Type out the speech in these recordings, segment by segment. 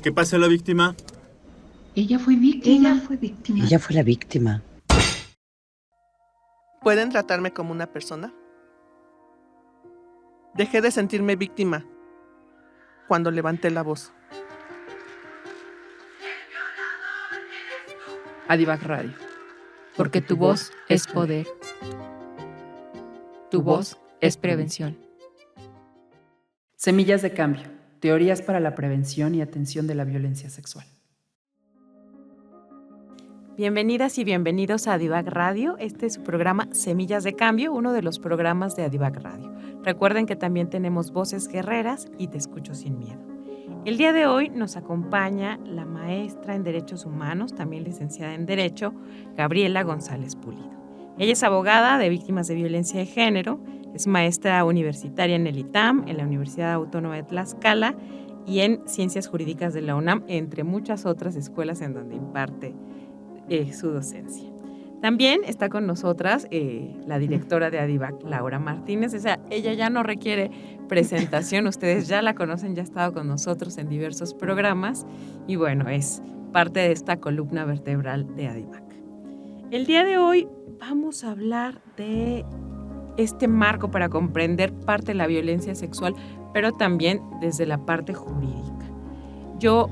¿Qué pasa la víctima? Ella fue víctima. Ella fue la víctima. ¿Pueden tratarme como una persona? Dejé de sentirme víctima cuando levanté la voz. Adivac Radio. Porque tu voz es poder. Tu voz es prevención. Semillas de cambio. Teorías para la prevención y atención de la violencia sexual. Bienvenidas y bienvenidos a Adivac Radio. Este es su programa Semillas de Cambio, uno de los programas de Adivac Radio. Recuerden que también tenemos Voces Guerreras y Te Escucho Sin Miedo. El día de hoy nos acompaña la maestra en Derechos Humanos, también licenciada en Derecho, Gabriela González Pulido. Ella es abogada de víctimas de violencia de género, es maestra universitaria en el ITAM, en la Universidad Autónoma de Tlaxcala y en Ciencias Jurídicas de la UNAM, entre muchas otras escuelas en donde imparte su docencia. También está con nosotras la directora de Adivac, Laura Martínez. O sea, ella ya no requiere presentación, ustedes ya la conocen, ya ha estado con nosotros en diversos programas y bueno, es parte de esta columna vertebral de Adivac. El día de hoy vamos a hablar de este marco para comprender parte de la violencia sexual, pero también desde la parte jurídica. Yo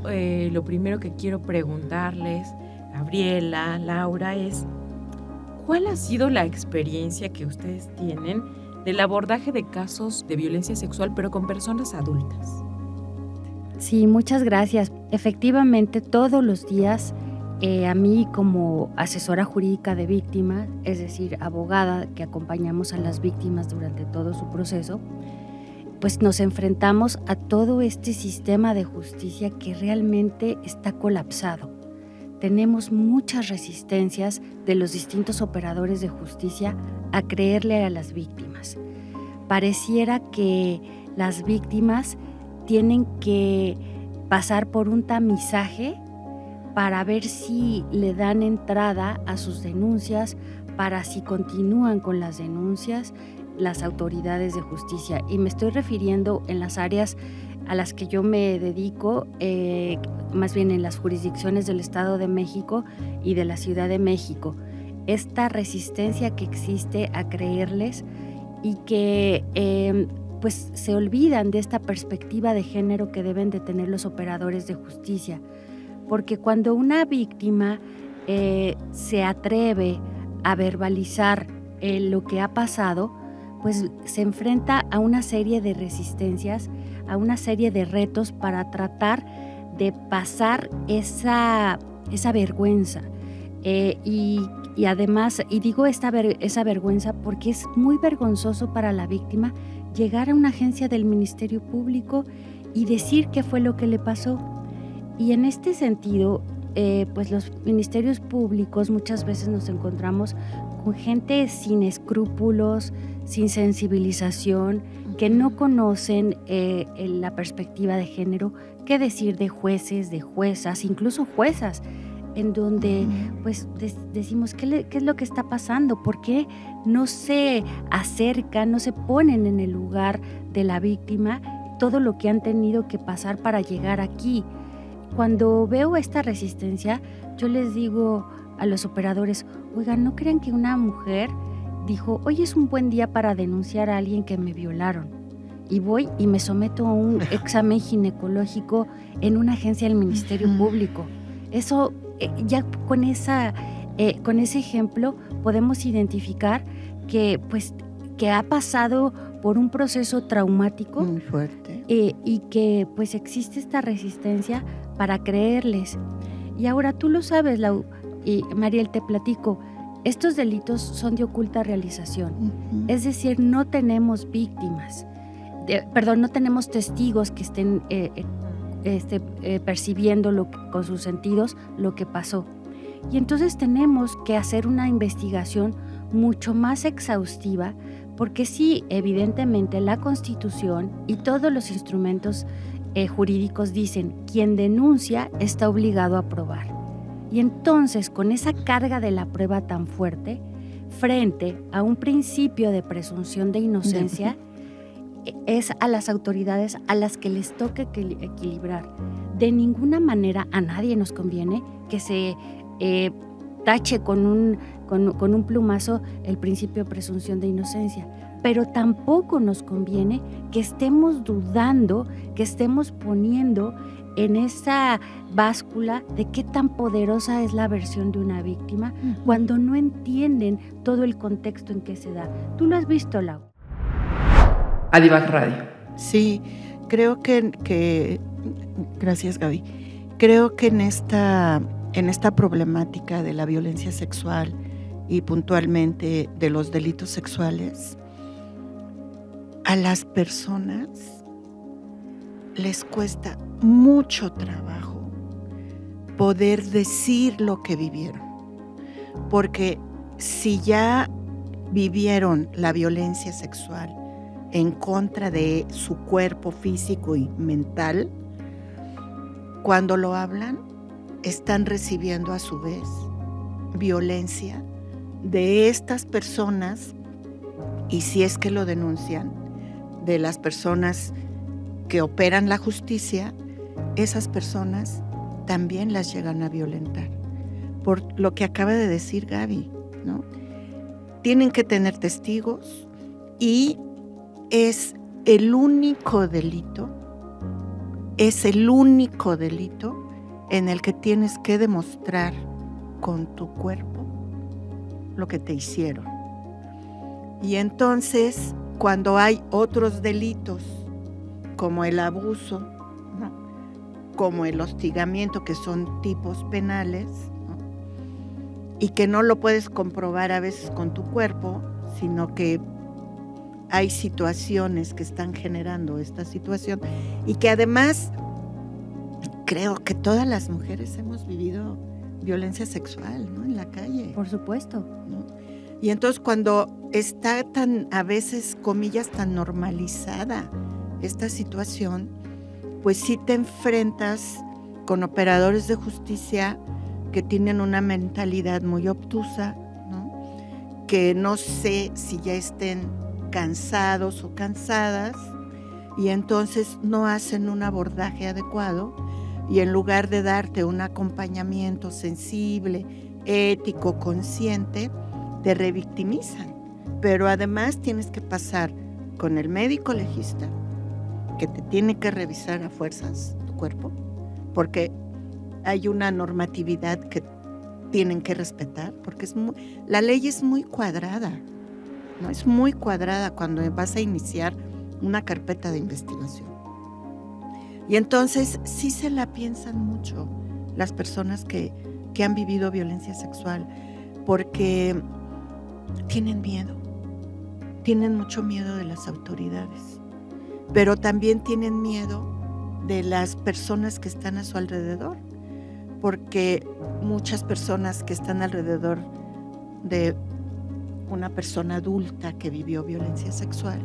lo primero que quiero preguntarles, Gabriela, Laura, es ¿cuál ha sido la experiencia que ustedes tienen del abordaje de casos de violencia sexual, pero con personas adultas? Sí, muchas gracias. Efectivamente, todos los días a mí como asesora jurídica de víctimas, es decir, abogada que acompañamos a las víctimas durante todo su proceso, pues nos enfrentamos a todo este sistema de justicia que realmente está colapsado. Tenemos muchas resistencias de los distintos operadores de justicia a creerle a las víctimas. Pareciera que las víctimas tienen que pasar por un tamizaje para ver si le dan entrada a sus denuncias, para si continúan con las denuncias las autoridades de justicia. Y me estoy refiriendo en las áreas a las que yo me dedico, más bien en las jurisdicciones del Estado de México y de la Ciudad de México. Esta resistencia que existe a creerles y que pues se olvidan de esta perspectiva de género que deben de tener los operadores de justicia. Porque cuando una víctima se atreve a verbalizar lo que ha pasado, pues se enfrenta a una serie de resistencias, a una serie de retos para tratar de pasar esa vergüenza. Y además, y digo esa vergüenza porque es muy vergonzoso para la víctima llegar a una agencia del Ministerio Público y decir qué fue lo que le pasó. Y en este sentido, pues los ministerios públicos muchas veces nos encontramos con gente sin escrúpulos, sin sensibilización, que no conocen la perspectiva de género, qué decir de jueces, de juezas, incluso juezas, en donde pues decimos ¿qué es lo que está pasando? ¿Por qué no se acercan, no se ponen en el lugar de la víctima todo lo que han tenido que pasar para llegar aquí? Cuando veo esta resistencia, yo les digo a los operadores, oigan, no crean que una mujer dijo, hoy es un buen día para denunciar a alguien que me violaron. Y voy y me someto a un examen ginecológico en una agencia del Ministerio Público. Eso, ya con ese ejemplo podemos identificar que ha pasado por un proceso traumático Muy fuerte. Y que pues existe esta resistencia para creerles. Y ahora tú lo sabes, y Mariel, te platico, estos delitos son de oculta realización, es decir, no tenemos víctimas, no tenemos testigos que estén percibiendo con sus sentidos lo que pasó. Y entonces tenemos que hacer una investigación mucho más exhaustiva, porque sí, evidentemente la Constitución y todos los instrumentos jurídicos dicen, quien denuncia está obligado a probar. Y entonces, con esa carga de la prueba tan fuerte, frente a un principio de presunción de inocencia, es a las autoridades a las que les toca equilibrar. De ninguna manera a nadie nos conviene que se tache con un plumazo el principio de presunción de inocencia, pero tampoco nos conviene que estemos dudando, que estemos poniendo en esa báscula de qué tan poderosa es la versión de una víctima cuando no entienden todo el contexto en que se da. ¿Tú lo has visto, Lau? Adivac Radio. Sí, creo que gracias, Gaby. Creo que en esta problemática de la violencia sexual y puntualmente de los delitos sexuales, a las personas les cuesta mucho trabajo poder decir lo que vivieron, porque si ya vivieron la violencia sexual en contra de su cuerpo físico y mental, cuando lo hablan, están recibiendo a su vez violencia de estas personas, y si es que lo denuncian, de las personas que operan la justicia, esas personas también las llegan a violentar. Por lo que acaba de decir Gaby, ¿no? Tienen que tener testigos y es el único delito en el que tienes que demostrar con tu cuerpo lo que te hicieron. Y entonces, cuando hay otros delitos, como el abuso, ¿no?, como el hostigamiento, que son tipos penales, ¿no?, y que no lo puedes comprobar a veces con tu cuerpo, sino que hay situaciones que están generando esta situación, y que además creo que todas las mujeres hemos vivido violencia sexual, ¿no?, en la calle. Por supuesto. ¿No? Y entonces cuando está tan, a veces, comillas, tan normalizada esta situación, pues sí te enfrentas con operadores de justicia que tienen una mentalidad muy obtusa, ¿no?, que no sé si ya estén cansados o cansadas, y entonces no hacen un abordaje adecuado, y en lugar de darte un acompañamiento sensible, ético, consciente, te revictimizan. Pero además tienes que pasar con el médico legista, que te tiene que revisar a fuerzas tu cuerpo, porque hay una normatividad que tienen que respetar, porque la ley es muy cuadrada, ¿no? Es muy cuadrada cuando vas a iniciar una carpeta de investigación. Y entonces sí se la piensan mucho las personas que han vivido violencia sexual, porque tienen miedo, tienen mucho miedo de las autoridades, pero también tienen miedo de las personas que están a su alrededor, porque muchas personas que están alrededor de una persona adulta que vivió violencia sexual,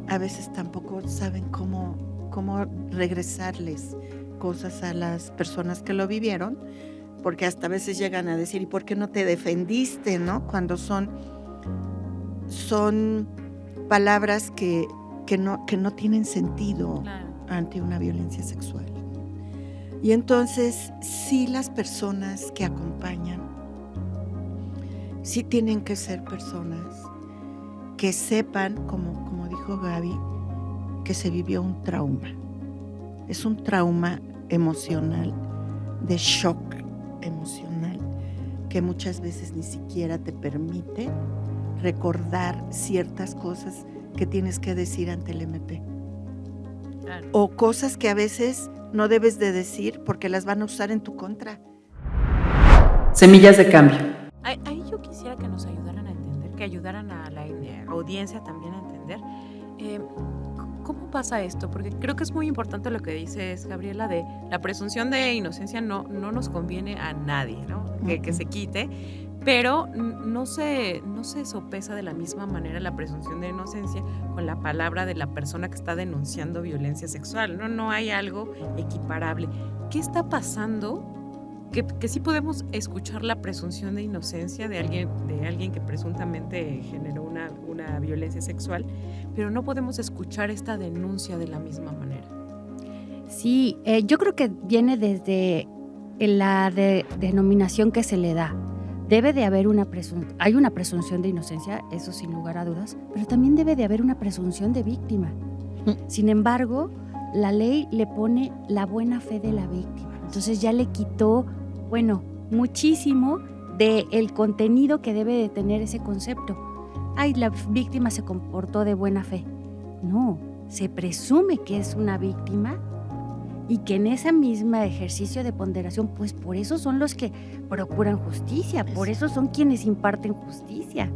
a veces tampoco saben cómo regresarles cosas a las personas que lo vivieron, porque hasta a veces llegan a decir, ¿y por qué no te defendiste?, ¿no?, cuando son palabras que no tienen sentido, claro, ante una violencia sexual. Y entonces sí, las personas que acompañan sí tienen que ser personas que sepan, como dijo Gaby, que se vivió un trauma. Es un trauma emocional, de shock emocional, que muchas veces ni siquiera te permite recordar ciertas cosas que tienes que decir ante el MP. Claro. O cosas que a veces no debes de decir porque las van a usar en tu contra. Semillas de cambio. Ahí yo quisiera que nos ayudaran a entender, que ayudaran a la audiencia también a entender cómo pasa esto, porque creo que es muy importante lo que dices, Gabriela, de la presunción de inocencia no nos conviene a nadie, ¿no? Que se quite, pero no se sopesa de la misma manera la presunción de inocencia con la palabra de la persona que está denunciando violencia sexual, no hay algo equiparable. ¿Qué está pasando que sí podemos escuchar la presunción de inocencia de alguien que presuntamente generó una violencia sexual, pero no podemos escuchar esta denuncia de la misma manera. Sí, yo creo que viene desde la denominación que se le da. Debe de haber hay una presunción de inocencia, eso sin lugar a dudas, pero también debe de haber una presunción de víctima. Sin embargo, la ley le pone la buena fe de la víctima. Entonces ya le quitó, muchísimo del contenido que debe de tener ese concepto. Ay, la víctima se comportó de buena fe. No, se presume que es una víctima y que en ese mismo ejercicio de ponderación, pues por eso son los que procuran justicia, por eso son quienes imparten justicia.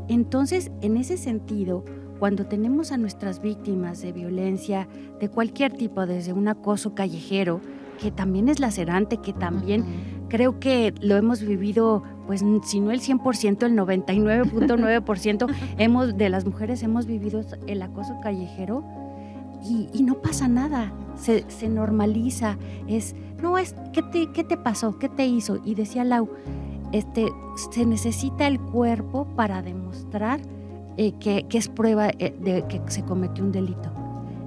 Entonces, en ese sentido, cuando tenemos a nuestras víctimas de violencia de cualquier tipo, desde un acoso callejero, que también es lacerante, que también creo que lo hemos vivido, pues si no el 100%, el 99.9% de las mujeres hemos vivido el acoso callejero y no pasa nada, se normaliza, ¿qué te pasó? ¿Qué te hizo? Y decía Lau, se necesita el cuerpo para demostrar que es prueba de que se cometió un delito.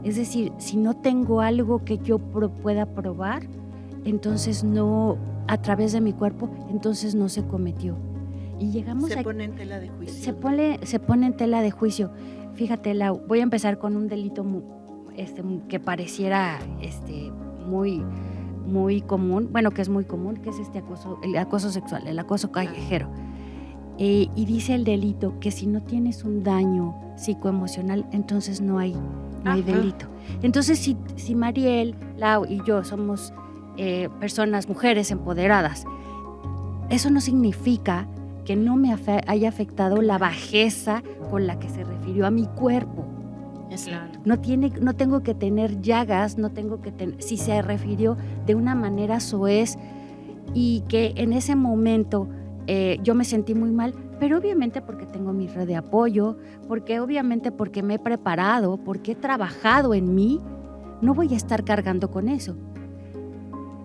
Es decir, si no tengo algo que yo pueda probar, entonces no, a través de mi cuerpo, entonces no se cometió. Y llegamos se pone en tela de juicio. Se pone en tela de juicio. Fíjate, Lau, voy a empezar con un delito que pareciera muy, muy común, que es muy común, que es el acoso sexual, el acoso callejero. Y dice el delito que si no tienes un daño psicoemocional, entonces no hay delito. Entonces, si Mariel, Lau y yo somos personas, mujeres empoderadas, eso no significa que no me haya afectado la bajeza con la que se refirió a mi cuerpo. Claro. No tengo que tener llagas, si se refirió de una manera soez y que en ese momento yo me sentí muy mal, pero obviamente porque tengo mi red de apoyo, porque me he preparado, porque he trabajado en mí, no voy a estar cargando con eso.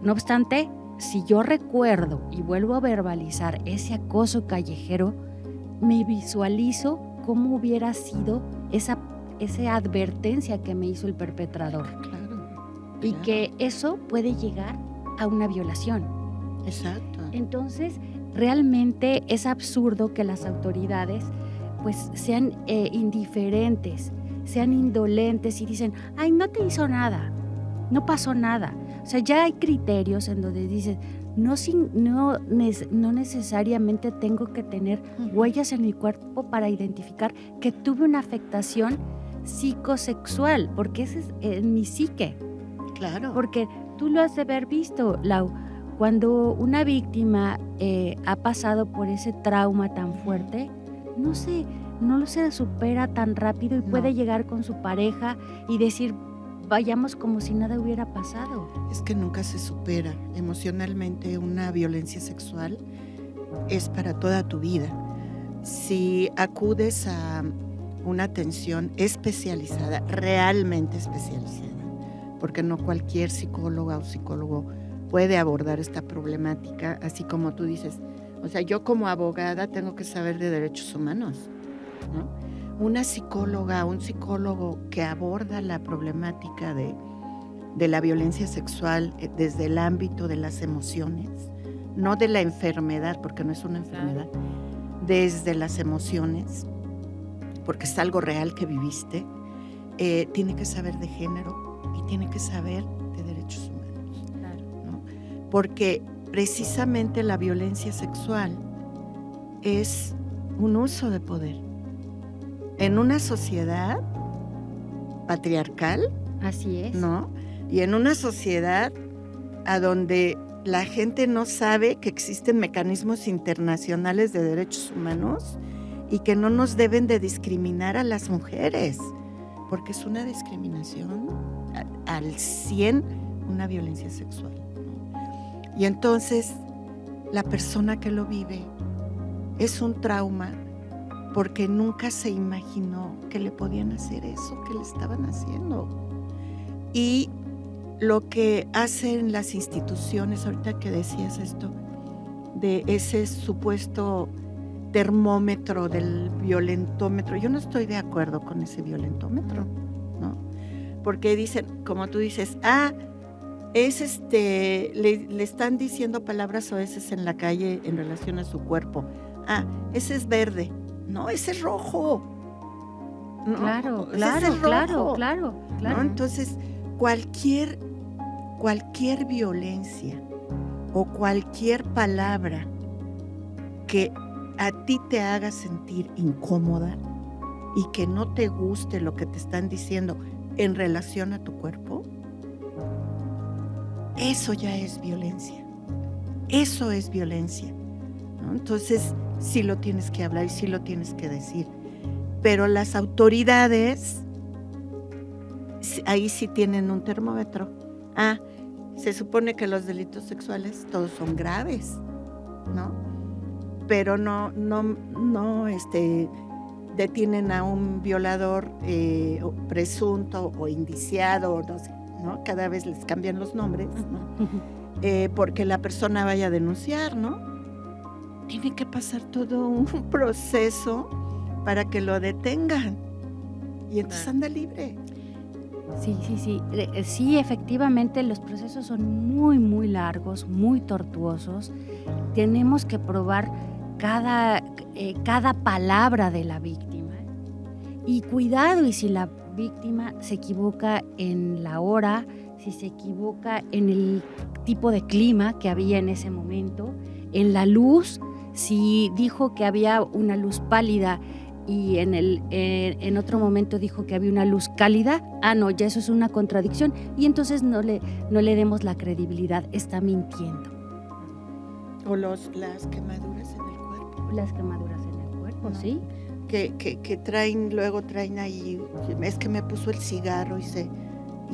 No obstante, si yo recuerdo y vuelvo a verbalizar ese acoso callejero, me visualizo cómo hubiera sido esa advertencia que me hizo el perpetrador. Claro. Y que eso puede llegar a una violación. Exacto. Entonces, realmente es absurdo que las autoridades pues sean indiferentes, sean indolentes y dicen, ay, no te hizo nada, no pasó nada. O sea, ya hay criterios en donde dices, no necesariamente tengo que tener huellas en mi cuerpo para identificar que tuve una afectación psicosexual, porque ese es en mi psique. Claro. Porque tú lo has de haber visto, Lau, cuando una víctima ha pasado por ese trauma tan fuerte, no se supera tan rápido y puede llegar con su pareja y decir, vayamos como si nada hubiera pasado. Es que nunca se supera emocionalmente una violencia sexual, es para toda tu vida. Si acudes a una atención especializada, realmente especializada, porque no cualquier psicóloga o psicólogo puede abordar esta problemática, así como tú dices. O sea, yo como abogada tengo que saber de derechos humanos, ¿no? Una psicóloga, un psicólogo que aborda la problemática de la violencia sexual desde el ámbito de las emociones, no de la enfermedad, porque no es una enfermedad, desde las emociones, porque es algo real que viviste, tiene que saber de género y tiene que saber de derechos humanos, ¿no? Porque precisamente la violencia sexual es un uso de poder. En una sociedad patriarcal, así es, ¿no? Y en una sociedad a donde la gente no sabe que existen mecanismos internacionales de derechos humanos y que no nos deben de discriminar a las mujeres, porque es una discriminación al 100, una violencia sexual, ¿no? Y entonces la persona que lo vive es un trauma porque nunca se imaginó que le podían hacer eso que le estaban haciendo. Y lo que hacen las instituciones, ahorita que decías esto, de ese supuesto termómetro del violentómetro, yo no estoy de acuerdo con ese violentómetro, ¿no? Porque dicen, como tú dices, es le están diciendo palabras oeces en la calle en relación a su cuerpo. Ese es verde. No, ese es rojo. No, Claro, ese es rojo. claro. ¿No? Entonces, cualquier violencia o cualquier palabra que a ti te haga sentir incómoda y que no te guste lo que te están diciendo en relación a tu cuerpo, eso ya es violencia. Eso es violencia, ¿no? Entonces, sí lo tienes que hablar y sí lo tienes que decir. Pero las autoridades, ahí sí tienen un termómetro. Se supone que los delitos sexuales todos son graves, ¿no? Pero no detienen a un violador presunto o indiciado, no sé, ¿no? Cada vez les cambian los nombres, ¿no? Porque la persona vaya a denunciar, ¿no? Tiene que pasar todo un proceso para que lo detengan y entonces anda libre. Sí. Sí, efectivamente los procesos son muy, muy largos, muy tortuosos. Tenemos que probar cada palabra de la víctima. Y cuidado, y si la víctima se equivoca en la hora, si se equivoca en el tipo de clima que había en ese momento, en la luz, si dijo que había una luz pálida y en otro momento dijo que había una luz cálida, no, ya eso es una contradicción, y entonces no le demos la credibilidad, está mintiendo. O las quemaduras en el cuerpo. Las quemaduras en el cuerpo, ¿no? Sí. Que luego traen ahí, es que me puso el cigarro y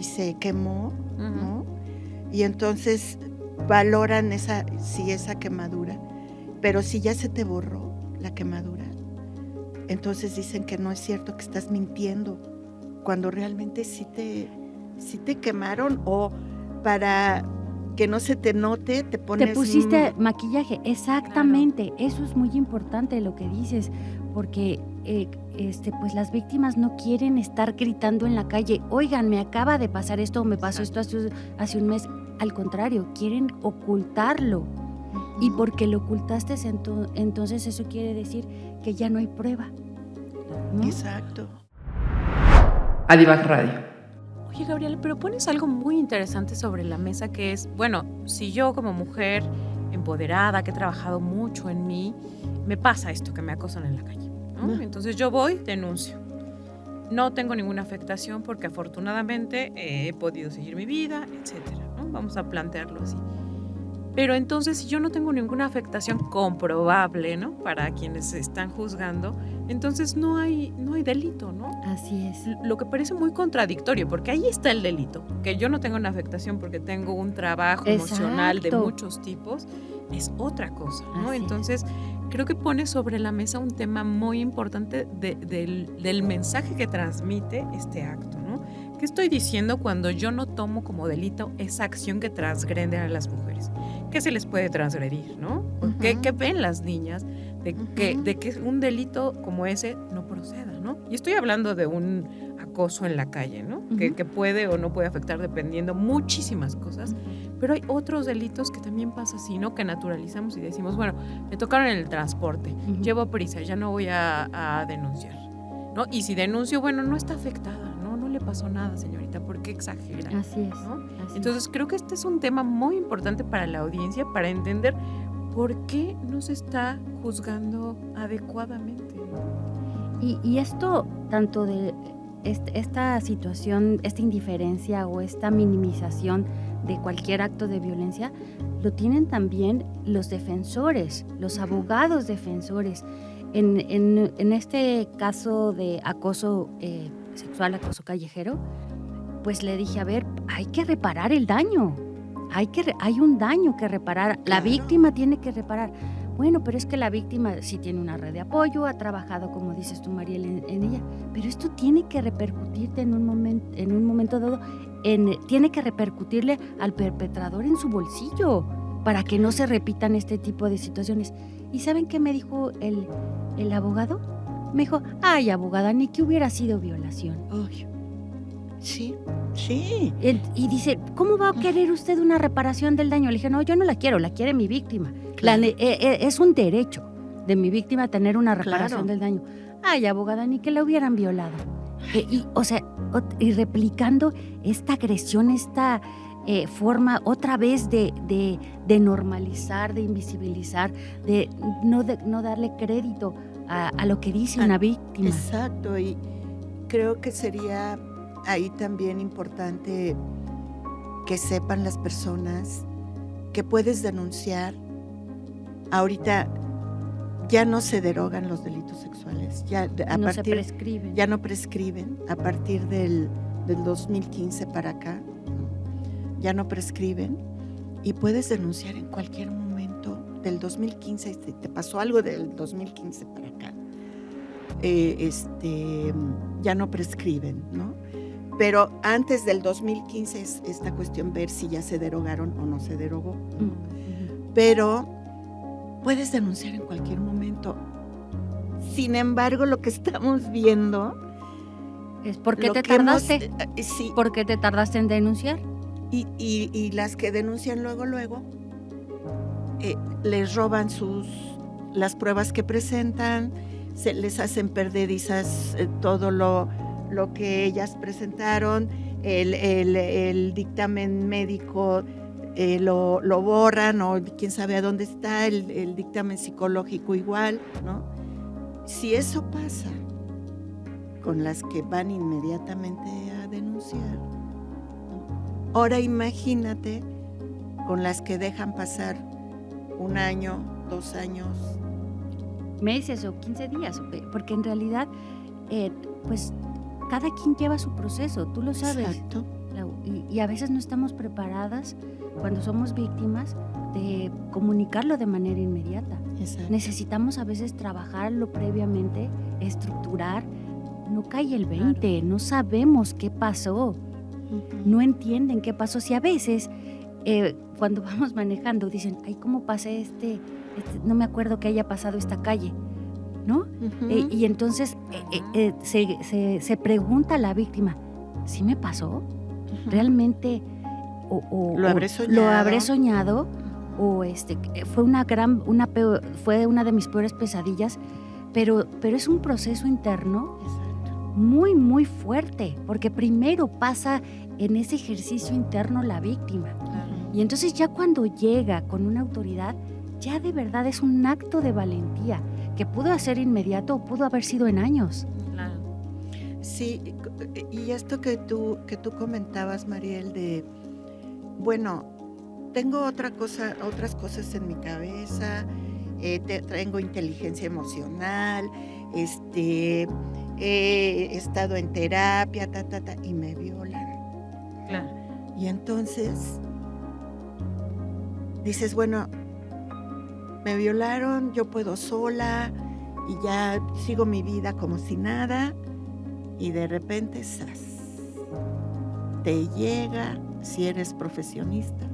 se quemó, ¿no? Y entonces valoran esa quemadura, pero si ya se te borró la quemadura, entonces dicen que no es cierto, que estás mintiendo, cuando realmente sí te quemaron, o para que no se te note, te pones... Te pusiste maquillaje, exactamente. Claro. Eso es muy importante lo que dices, porque pues las víctimas no quieren estar gritando en la calle, oigan, me acaba de pasar esto, me pasó esto hace un mes. Al contrario, quieren ocultarlo. Y porque lo ocultaste, entonces eso quiere decir que ya no hay prueba, ¿no? Exacto. Adivac Radio. Oye, Gabriela, pero pones algo muy interesante sobre la mesa, que es, bueno, si yo como mujer empoderada, que he trabajado mucho en mí, me pasa esto, que me acosan en la calle, ¿no? Entonces yo voy, denuncio. No tengo ninguna afectación porque afortunadamente he podido seguir mi vida, etcétera, ¿no? Vamos a plantearlo así. Pero entonces, si yo no tengo ninguna afectación comprobable, ¿no? Para quienes están juzgando, entonces no hay delito, ¿no? Así es. Lo que parece muy contradictorio, porque ahí está el delito. Que yo no tengo una afectación porque tengo un trabajo emocional de muchos tipos, es otra cosa, ¿no? Así entonces, creo que pone sobre la mesa un tema muy importante del mensaje que transmite este acto, ¿no? ¿Qué estoy diciendo cuando yo no tomo como delito esa acción que transgrede a las mujeres? ¿Qué se les puede transgredir, no? ¿Qué ven las niñas de que un delito como ese no proceda, ¿no? Y estoy hablando de un acoso en la calle, ¿no? Que puede o no puede afectar dependiendo muchísimas cosas, pero hay otros delitos que también pasa así, ¿no? Que naturalizamos y decimos, bueno, me tocaron en el transporte, llevo prisa, ya no voy a denunciar, ¿no? Y si denuncio, bueno, no está afectada, ¿no? No le pasó nada, señorita, ¿por qué exagera? Así es. ¿no? Entonces creo que este es un tema muy importante para la audiencia, para entender por qué no se está juzgando adecuadamente, ¿no? Y esto, tanto de esta situación, esta indiferencia o esta minimización de cualquier acto de violencia, lo tienen también los defensores, los abogados defensores. En este caso de acoso sexual, acoso callejero, pues le dije, a ver, hay que reparar el daño, hay un daño que reparar, la víctima tiene que reparar. bueno, pero es que la víctima sí tiene una red de apoyo, ha trabajado, como dices tú, Mariel, en ella, pero esto tiene que repercutirte en un momento dado, tiene que repercutirle al perpetrador en su bolsillo para que no se repitan este tipo de situaciones. ¿Y saben qué me dijo el abogado? Me dijo, ay, abogada, ni que hubiera sido violación. Uy, sí. Y dice, ¿cómo va a querer usted una reparación del daño? Le dije, no, yo no la quiero, la quiere mi víctima. Claro. Es un derecho de mi víctima tener una reparación Claro. del daño. Ay, abogada, ni que la hubieran violado. Y replicando esta agresión, esta forma otra vez de normalizar, de invisibilizar, de no darle crédito a lo que dice una víctima. Exacto, y creo que sería ahí también importante que sepan las personas que puedes denunciar. Ahorita ya no se derogan los delitos sexuales, No se prescriben. ya no prescriben a partir del 2015 para acá, ya no prescriben y puedes denunciar en cualquier momento del 2015, si te pasó algo del 2015 para acá, ya no prescriben, ¿no? Pero antes del 2015 es esta cuestión ver si ya se derogaron o no se derogó, ¿no? Pero puedes denunciar en cualquier momento. Sin embargo, lo que estamos viendo Es porque lo te que hemos- tardaste. sí, ¿Por qué te tardaste en denunciar? y las que denuncian luego, les roban las pruebas que presentan, les hacen perderizas todo lo que ellas presentaron, el dictamen médico lo borran o quién sabe a dónde está, el dictamen psicológico igual, ¿no? Si eso pasa con las que van inmediatamente a denunciar, ¿no? Ahora imagínate con las que dejan pasar 1 año, 2 años. Meses o 15 días, porque en realidad, pues cada quien lleva su proceso, tú lo sabes. Exacto. Y a veces no estamos preparadas cuando somos víctimas de comunicarlo de manera inmediata. Exacto. Necesitamos a veces trabajarlo previamente, estructurar. No cae el 20, no sabemos qué pasó, no entienden qué pasó. Si a veces cuando vamos manejando dicen, ay, ¿cómo pasé no me acuerdo que haya pasado esta calle, ¿no? Y entonces se pregunta a la víctima, ¿sí me pasó? ¿Realmente ¿Lo habré lo habré soñado? O fue una de mis peores pesadillas, pero es un proceso interno muy, muy fuerte, porque primero pasa en ese ejercicio interno la víctima. Y entonces ya cuando llega con una autoridad, ya de verdad es un acto de valentía, que pudo ser inmediato o pudo haber sido en años. Claro. Sí, y esto que tú comentabas, Mariel, de, bueno, tengo otras cosas en mi cabeza, tengo inteligencia emocional, he estado en terapia, y me violan. Claro. Y entonces dices, bueno, me violaron, yo puedo sola y ya sigo mi vida como si nada, y de repente, ¡zas!, te llega, si eres profesionista,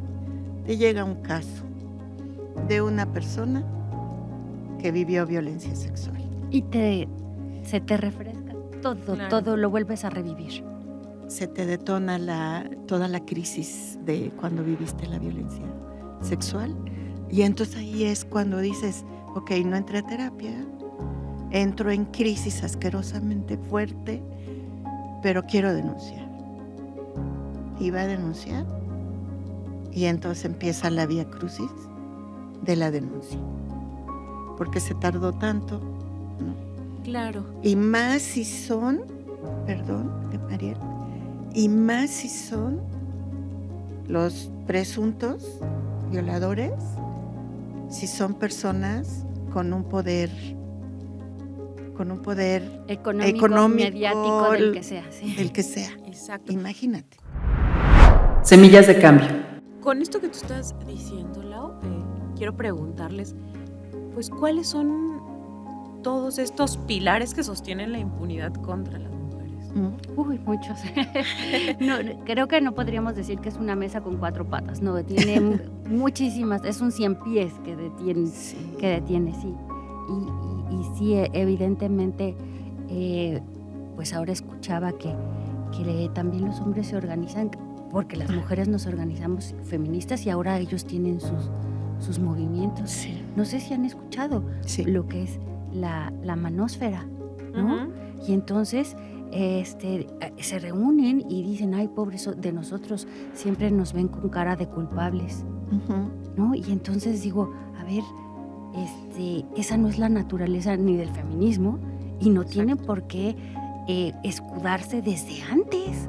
te llega un caso de una persona que vivió violencia sexual. Y se te refresca todo, Claro. todo lo vuelves a revivir. Se te detona toda la crisis de cuando viviste la violencia sexual. Y entonces ahí es cuando dices, ok, no entré a terapia, entro en crisis asquerosamente fuerte, pero quiero denunciar. Y va a denunciar. Y entonces empieza la vía crucis de la denuncia. Porque se tardó tanto, ¿no? Claro. Y más si son, Mariel, y más si son los presuntos violadores, si son personas con un poder Económico, mediático, del que sea. Sí. el que sea. Exacto. Imagínate. Semillas de cambio. Con esto que tú estás diciendo, Lau, quiero preguntarles, pues ¿cuáles son todos estos pilares que sostienen la impunidad contra las mujeres? Uy, muchos. No, creo que no podríamos decir que es una mesa con 4 patas, no, tiene muchísimas, es un 100 pies que detiene, sí. Y sí, evidentemente, pues ahora escuchaba que también los hombres se organizan, porque las mujeres nos organizamos feministas y ahora ellos tienen sus movimientos. Sí. No sé si han escuchado lo que es la manósfera, ¿no? Y entonces se reúnen y dicen, ay, pobres de nosotros, siempre nos ven con cara de culpables, ¿no? Y entonces digo, a ver, esa no es la naturaleza ni del feminismo y no tiene por qué escudarse desde antes.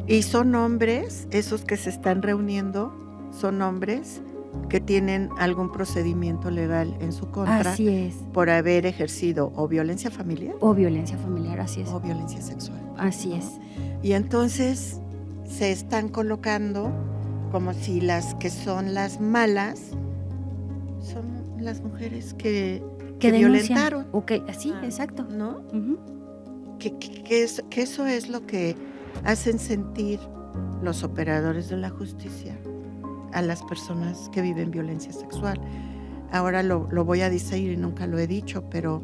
Y son hombres, esos que se están reuniendo, son hombres que tienen algún procedimiento legal en su contra. Así es. Por haber ejercido o violencia familiar. O violencia familiar, así es. O violencia sexual. Así ¿no? es. Y entonces se están colocando como si las que son las malas son las mujeres que violentaron. Okay, sí, exacto. ¿No? Que eso es lo que hacen sentir los operadores de la justicia a las personas que viven violencia sexual. Ahora lo voy a decir y nunca lo he dicho, pero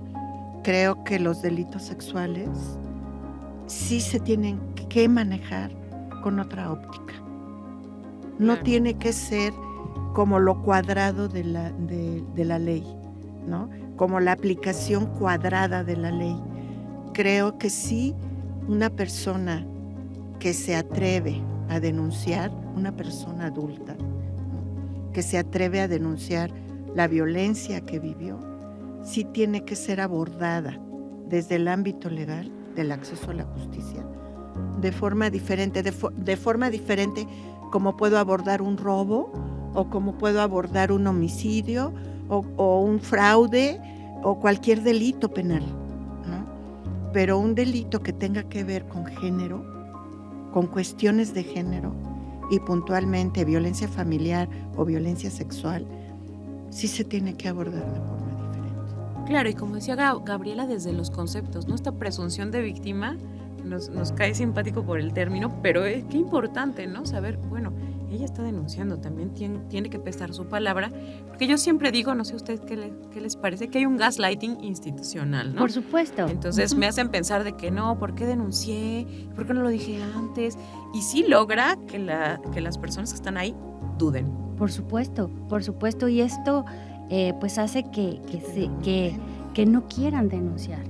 creo que los delitos sexuales sí se tienen que manejar con otra óptica. No tiene que ser como lo cuadrado de la ley, ¿no? Como la aplicación cuadrada de la ley. Creo que sí, una persona que se atreve a denunciar, una persona adulta, ¿no? Que se atreve a denunciar la violencia que vivió, sí tiene que ser abordada desde el ámbito legal del acceso a la justicia de forma diferente, de forma diferente como puedo abordar un robo o como puedo abordar un homicidio o un fraude o cualquier delito penal, ¿no? Pero un delito que tenga que ver con género, con cuestiones de género y puntualmente violencia familiar o violencia sexual, sí se tiene que abordar de forma diferente. Claro, y como decía Gabriela, desde los conceptos, ¿no? Esta presunción de víctima nos cae simpático por el término, pero qué importante, ¿no? Saber, bueno, ella está denunciando, también tiene que pesar su palabra, porque yo siempre digo, no sé a ustedes qué les parece, que hay un gaslighting institucional, ¿no? Por supuesto. Entonces me hacen pensar de que no, ¿por qué denuncié? ¿Por qué no lo dije antes? Y sí logra que las personas que están ahí duden. Por supuesto, y esto pues hace que no quieran denunciar.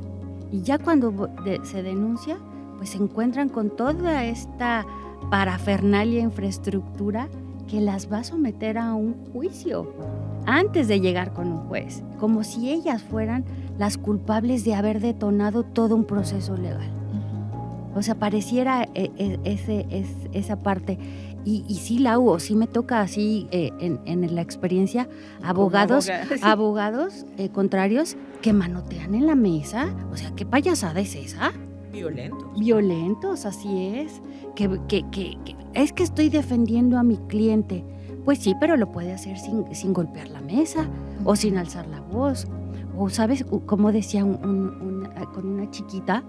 Y ya cuando se denuncia, pues se encuentran con toda esta parafernalia, infraestructura que las va a someter a un juicio antes de llegar con un juez, como si ellas fueran las culpables de haber detonado todo un proceso legal. O sea, pareciera esa parte. Y sí la hubo, sí me toca así en la experiencia, abogados contrarios que manotean en la mesa. O sea, ¿qué payasada es esa? Violentos, así es. Que es que estoy defendiendo a mi cliente. Pues sí, pero lo puede hacer sin golpear la mesa o sin alzar la voz. O, ¿sabes? Como decía con una chiquita,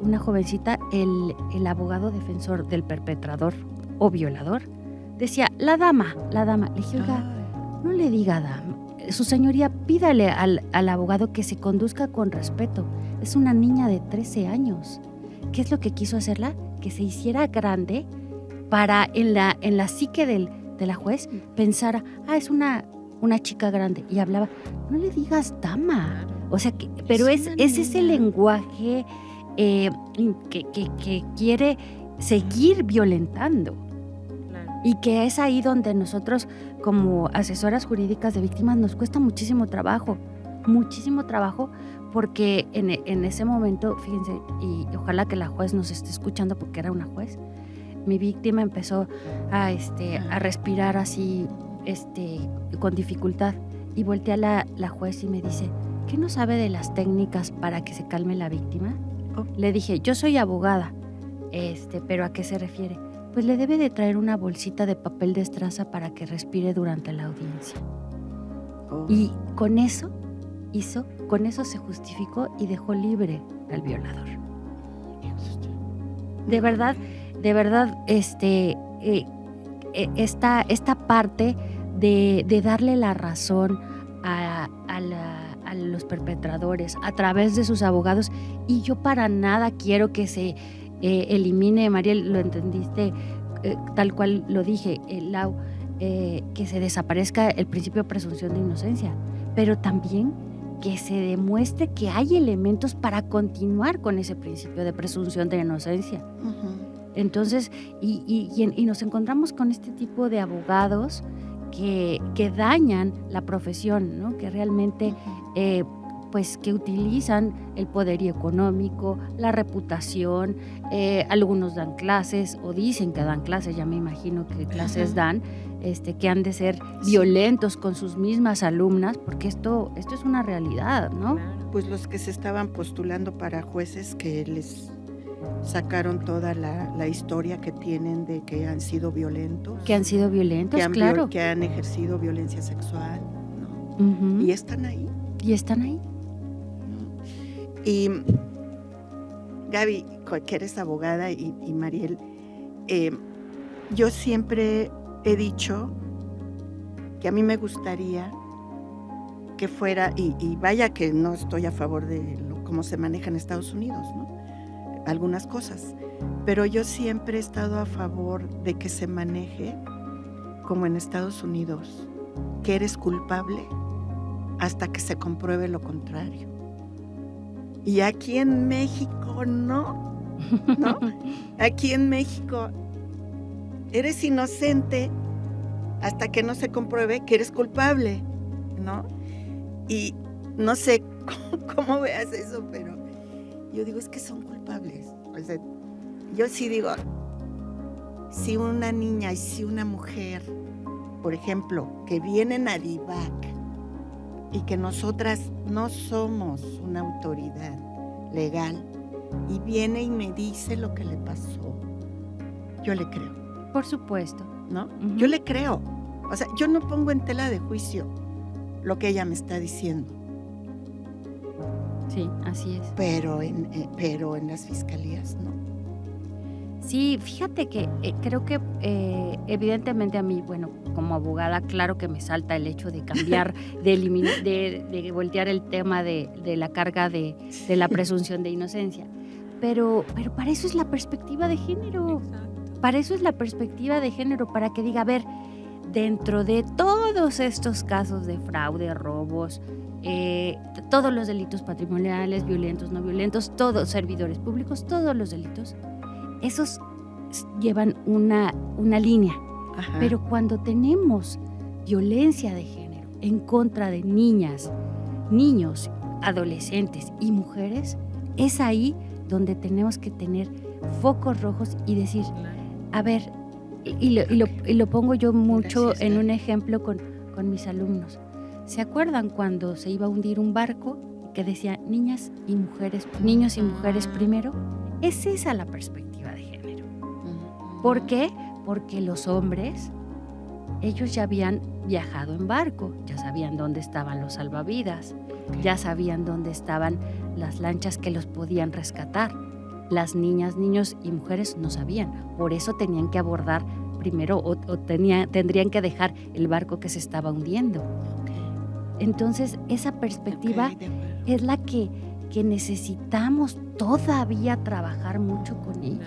una jovencita, el abogado defensor del perpetrador o violador, decía, la dama. Le dije, oiga, no le diga dama. Su señoría, pídale al abogado que se conduzca con respeto. Es una niña de 13 años. ¿Qué es lo que quiso hacerla? Que se hiciera grande para en la psique de la juez pensara, es una chica grande. Y hablaba, no le digas dama. O sea, pero es ese lenguaje que quiere seguir violentando. Y que es ahí donde nosotros, como asesoras jurídicas de víctimas, nos cuesta muchísimo trabajo, porque en ese momento, fíjense, y ojalá que la juez nos esté escuchando porque era una juez, mi víctima empezó a respirar así, con dificultad, y voltea la juez y me dice, ¿qué no sabe de las técnicas para que se calme la víctima? Le dije, yo soy abogada, pero ¿a qué se refiere? Pues le debe de traer una bolsita de papel de estraza para que respire durante la audiencia. Oh. Y con eso se justificó y dejó libre al violador. De verdad, esta parte de darle la razón a los perpetradores a través de sus abogados, y yo para nada quiero que se elimine, Mariel, lo entendiste tal cual lo dije, Lau, que se desaparezca el principio de presunción de inocencia, pero también que se demuestre que hay elementos para continuar con ese principio de presunción de inocencia. Entonces, y nos encontramos con este tipo de abogados que dañan la profesión, ¿no? Que realmente pues que utilizan el poder económico, la reputación, algunos dan clases o dicen que dan clases, ya me imagino que clases dan, que han de ser violentos con sus mismas alumnas, porque esto es una realidad, ¿no? Pues los que se estaban postulando para jueces, que les sacaron toda la historia que tienen de que han sido violentos. Que han sido violentos, que han claro. Que han ejercido violencia sexual, ¿no? Uh-huh. Y están ahí. Y están ahí. Y Gaby, que eres abogada, y Mariel, yo siempre he dicho que a mí me gustaría que fuera, y vaya que no estoy a favor de cómo se maneja en Estados Unidos, ¿no? Algunas cosas, pero yo siempre he estado a favor de que se maneje como en Estados Unidos, que eres culpable hasta que se compruebe lo contrario. Y aquí en México no. Aquí en México eres inocente hasta que no se compruebe que eres culpable, ¿no? Y no sé cómo veas eso, pero yo digo, es que son culpables. O sea, yo sí digo, si una niña y si una mujer, por ejemplo, que vienen a DIVAC y que nosotras no somos una autoridad legal, y viene y me dice lo que le pasó, yo le creo. Por supuesto. ¿No? Uh-huh. Yo le creo. O sea, yo no pongo en tela de juicio lo que ella me está diciendo. Sí, así es. Pero en las fiscalías no. Sí, fíjate que creo que evidentemente a mí, bueno, como abogada, claro que me salta el hecho de cambiar, de voltear el tema de la carga de la presunción de inocencia. Pero para eso es la perspectiva de género. Exacto. Para eso es la perspectiva de género, para que diga, a ver, dentro de todos estos casos de fraude, robos, todos los delitos patrimoniales, violentos, no violentos, todos servidores públicos, todos los delitos, esos llevan una línea. Ajá. Pero cuando tenemos violencia de género en contra de niñas, niños, adolescentes y mujeres, es ahí donde tenemos que tener focos rojos y decir, a ver, y lo pongo yo mucho. Gracias, en un ejemplo con mis alumnos. ¿Se acuerdan cuando se iba a hundir un barco que decía niños y mujeres primero? Es esa la perspectiva de género. ¿Por qué? Porque los hombres, ellos ya habían viajado en barco, ya sabían dónde estaban los salvavidas, ya sabían dónde estaban las lanchas que los podían rescatar. Las niñas, niños y mujeres no sabían, por eso tenían que abordar primero o tendrían que dejar el barco que se estaba hundiendo. Entonces, esa perspectiva es la que necesitamos todavía trabajar mucho con ella.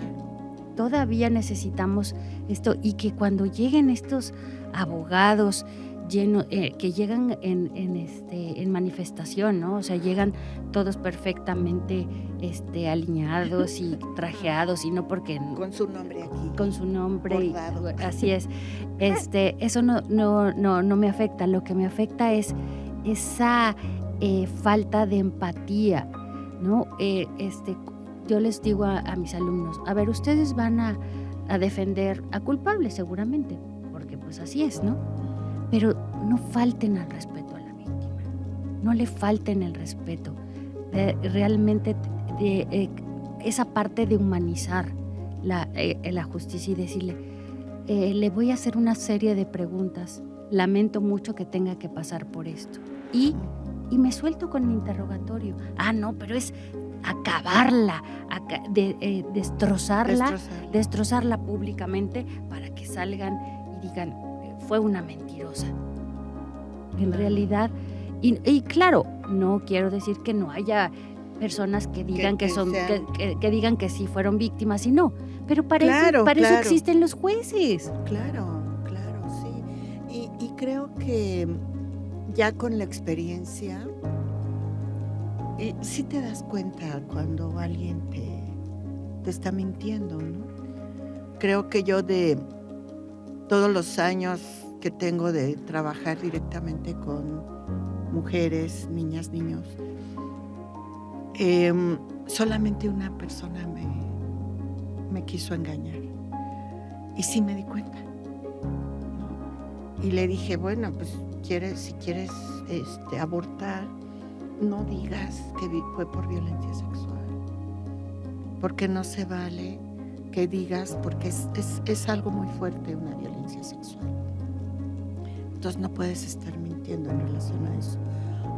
Todavía necesitamos esto, y que cuando lleguen estos abogados que llegan en manifestación, ¿no? O sea, llegan todos perfectamente alineados y trajeados, y no porque con su nombre aquí, con su nombre, así es. Eso no me afecta. Lo que me afecta es esa falta de empatía, ¿no? Yo les digo a mis alumnos, a ver, ustedes van a defender a culpables seguramente, porque pues así es, ¿no? Pero no falten al respeto a la víctima, no le falten el respeto, realmente esa parte de humanizar la justicia y decirle, le voy a hacer una serie de preguntas lamento mucho que tenga que pasar por esto. Y me suelto con mi interrogatorio. No, pero es acabarla, destrozarla públicamente para que salgan y digan, fue una mentirosa. En realidad, y claro, no quiero decir que no haya personas que digan que digan que sí fueron víctimas y no, pero para eso existen los jueces. Claro, sí. Y creo que ya con la experiencia, sí te das cuenta cuando alguien te está mintiendo, ¿no? Creo que yo de todos los años que tengo de trabajar directamente con mujeres, niñas, niños, solamente una persona me quiso engañar. Y sí me di cuenta, ¿no? Y le dije, bueno, pues si quieres abortar, no digas que fue por violencia sexual, porque no se vale que digas, porque es algo muy fuerte una violencia sexual. Entonces no puedes estar mintiendo en relación a eso.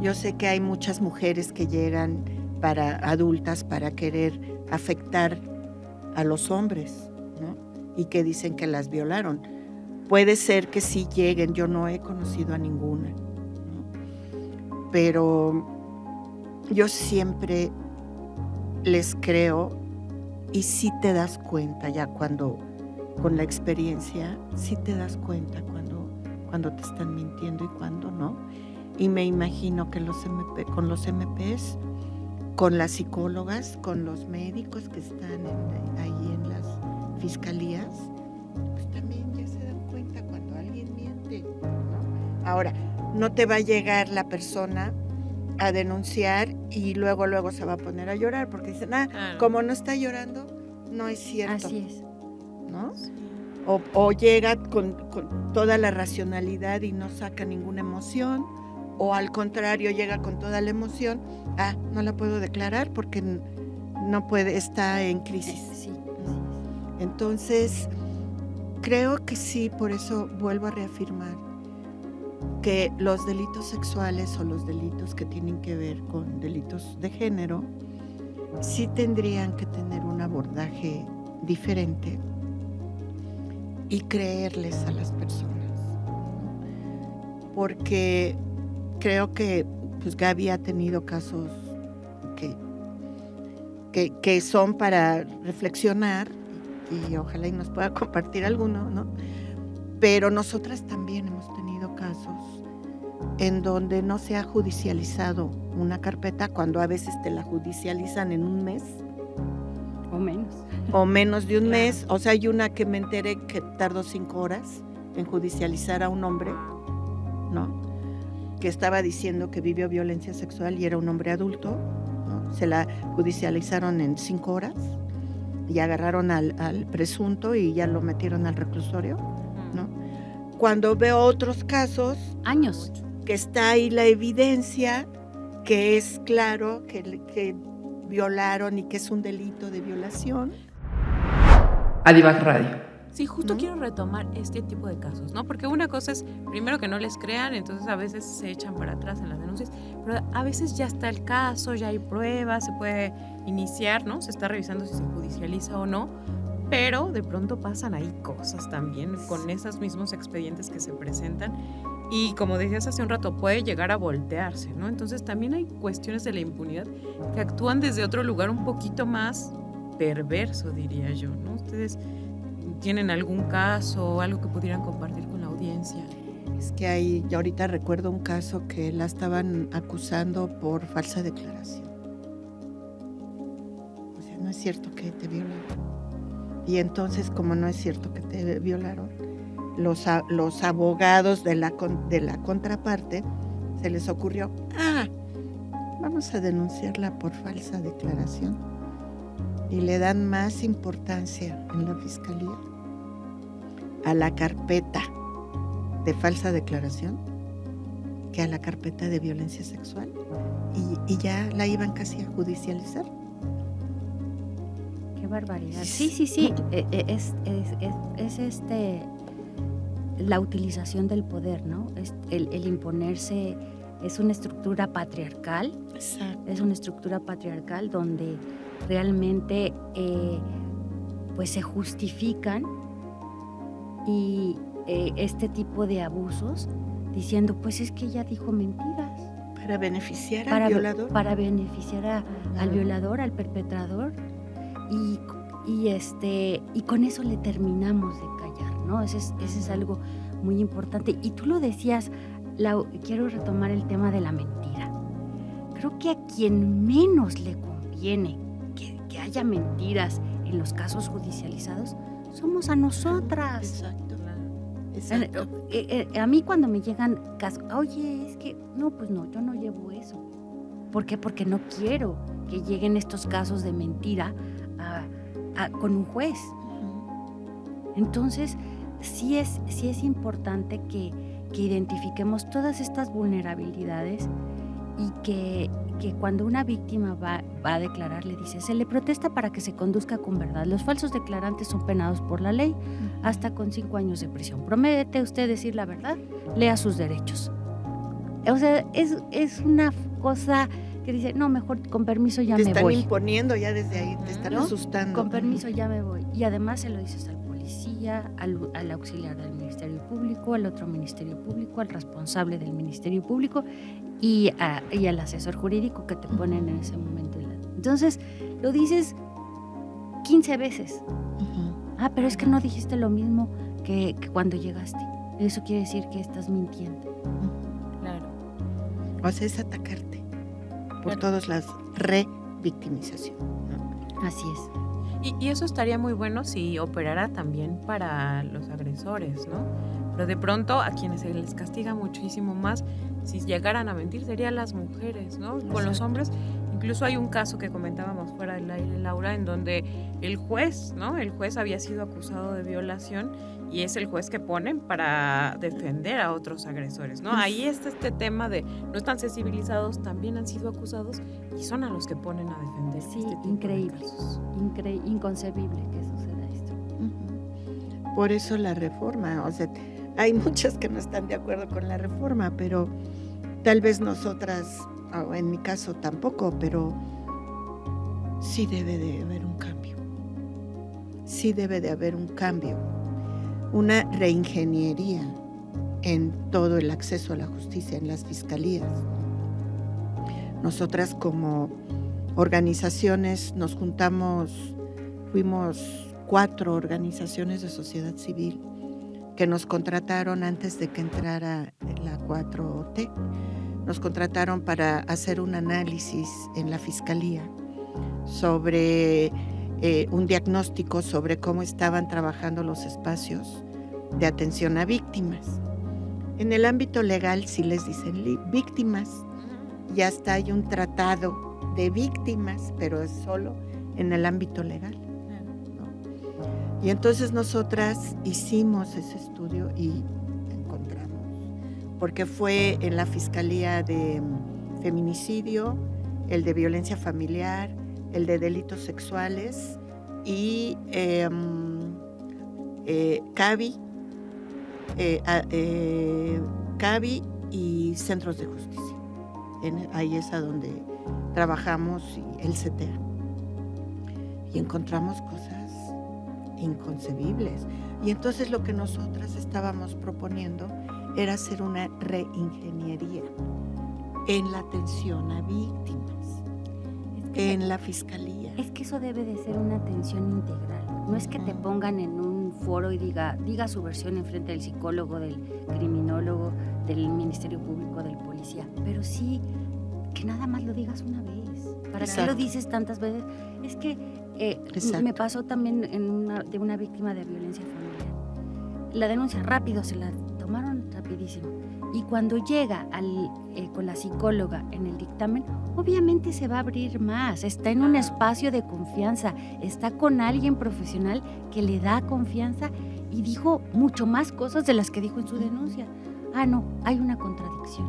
Yo sé que hay muchas mujeres que llegan adultas para querer afectar a los hombres, ¿no? Y que dicen que las violaron. Puede ser que sí lleguen, yo no he conocido a ninguna, ¿no? Pero yo siempre les creo, y sí te das cuenta ya cuando, con la experiencia, sí te das cuenta cuando te están mintiendo y cuando no. Y me imagino que con los MPs, con las psicólogas, con los médicos que están ahí en las fiscalías, pues también ya se dan cuenta cuando alguien miente, ¿no? Ahora, no te va a llegar la persona a denunciar y luego se va a poner a llorar porque dicen, como no está llorando, no es cierto. Así es. ¿No? O llega con toda la racionalidad y no saca ninguna emoción, o al contrario llega con toda la emoción, no la puedo declarar porque no puede, está en crisis. Sí. Entonces, creo que sí, por eso vuelvo a reafirmar que los delitos sexuales o los delitos que tienen que ver con delitos de género sí tendrían que tener un abordaje diferente y creerles a las personas, ¿no? Porque creo que pues Gaby ha tenido casos que son para reflexionar y ojalá y nos pueda compartir alguno, ¿no? Pero nosotras también hemos tenido casos en donde no se ha judicializado una carpeta, cuando a veces te la judicializan en un mes. O menos de un mes. O sea, hay una que me enteré que tardó 5 horas en judicializar a un hombre, ¿no? Que estaba diciendo que vivió violencia sexual y era un hombre adulto, ¿no? Se la judicializaron en 5 horas y agarraron al presunto y ya lo metieron al reclusorio, ¿no? Cuando veo otros casos, años, que está ahí la evidencia, que es claro que violaron y que es un delito de violación. Adivac Radio. Sí, justo quiero retomar este tipo de casos, ¿no? Porque una cosa es, primero, que no les crean, entonces a veces se echan para atrás en las denuncias, pero a veces ya está el caso, ya hay pruebas, se puede iniciar, ¿no? Se está revisando si se judicializa o no, pero de pronto pasan ahí cosas también con esos mismos expedientes que se presentan y, como decías hace un rato, puede llegar a voltearse, ¿no? Entonces también hay cuestiones de la impunidad que actúan desde otro lugar un poquito más perverso, diría yo, ¿no? Ustedes ¿tienen algún caso o algo que pudieran compartir con la audiencia? Es que yo ahorita recuerdo un caso que la estaban acusando por falsa declaración. O sea, no es cierto que te violaron. Y entonces, como no es cierto que te violaron, los abogados de la contraparte se les ocurrió, vamos a denunciarla por falsa declaración. Y le dan más importancia en la fiscalía a la carpeta de falsa declaración que a la carpeta de violencia sexual y ya la iban casi a judicializar. Qué barbaridad. Sí. la utilización del poder, ¿no? El imponerse es una estructura patriarcal. Exacto. Es una estructura patriarcal donde realmente pues se justifican y este tipo de abusos diciendo, pues es que ella dijo mentiras. Para beneficiar al violador. Para beneficiar al violador, al perpetrador. Y con eso le terminamos de callar, ¿no? Ese es algo muy importante. Y tú lo decías, Lau, quiero retomar el tema de la mentira. Creo que a quien menos le conviene que haya mentiras en los casos judicializados somos a nosotras. Exacto. A mí cuando me llegan casos, oye, es que, no, pues no, yo no llevo eso. ¿Por qué? Porque no quiero que lleguen estos casos de mentira con un juez. Entonces, sí es importante que identifiquemos todas estas vulnerabilidades y que cuando una víctima va a declarar, le dice, se le protesta para que se conduzca con verdad. Los falsos declarantes son penados por la ley hasta con 5 años de prisión. ¿Promete usted decir la verdad? Lea sus derechos. O sea, es una cosa que dice, no, mejor con permiso ya me voy. Te están imponiendo ya desde ahí, te están asustando. Con permiso ya me voy. Y además se lo dices al policía, al auxiliar del Ministerio Público, al otro Ministerio Público, al responsable del Ministerio Público y al asesor jurídico que te ponen en ese momento. Entonces, lo dices 15 veces. Ah, pero es que no dijiste lo mismo que cuando llegaste. Eso quiere decir que estás mintiendo. Claro. O sea, es atacarte por todos las revictimización, ¿no? Así es. Y eso estaría muy bueno si operara también para los agresores, ¿no? Pero de pronto a quienes se les castiga muchísimo más, si llegaran a mentir, serían las mujeres, ¿no? Con los hombres, incluso hay un caso que comentábamos fuera del aire, Laura, en donde el juez, ¿no? El juez había sido acusado de violación y es el juez que ponen para defender a otros agresores, ¿no? Ahí está este tema de no están sensibilizados, también han sido acusados y son a los que ponen a defender. Sí, este tipo increíble, de casos. inconcebible que suceda esto. Por eso la reforma, o sea, hay muchas que no están de acuerdo con la reforma, pero tal vez nosotras, o en mi caso tampoco, pero sí debe de haber un cambio. Sí debe de haber un cambio. Una reingeniería en todo el acceso a la justicia, en las fiscalías. Nosotras como organizaciones nos juntamos, fuimos 4 organizaciones de sociedad civil que nos contrataron antes de que entrara la 4T. Nos contrataron para hacer un análisis en la fiscalía sobre un diagnóstico sobre cómo estaban trabajando los espacios de atención a víctimas. En el ámbito legal sí les dicen víctimas, ya está, hay un tratado de víctimas, pero es solo en el ámbito legal, ¿no? Y entonces nosotras hicimos ese estudio y encontramos, porque fue en la Fiscalía de Feminicidio, el de Violencia Familiar, el de Delitos Sexuales y CABI y Centros de Justicia. Ahí es a donde trabajamos, y el CTA. Y encontramos cosas inconcebibles. Y entonces lo que nosotras estábamos proponiendo era hacer una reingeniería en la atención a víctimas, en la fiscalía. Es que eso debe de ser una atención integral. No es que te pongan en un foro y diga su versión enfrente del psicólogo, del criminólogo, del Ministerio Público, del policía, pero sí que nada más lo digas una vez. ¿Para qué lo dices tantas veces? Es que me pasó también de una víctima de violencia familiar. La denuncia rápido, se la tomaron rapidísimo. Y cuando llega con la psicóloga en el dictamen, obviamente se va a abrir más, está en un espacio de confianza, está con alguien profesional que le da confianza y dijo mucho más cosas de las que dijo en su denuncia. Ah, no, hay una contradicción.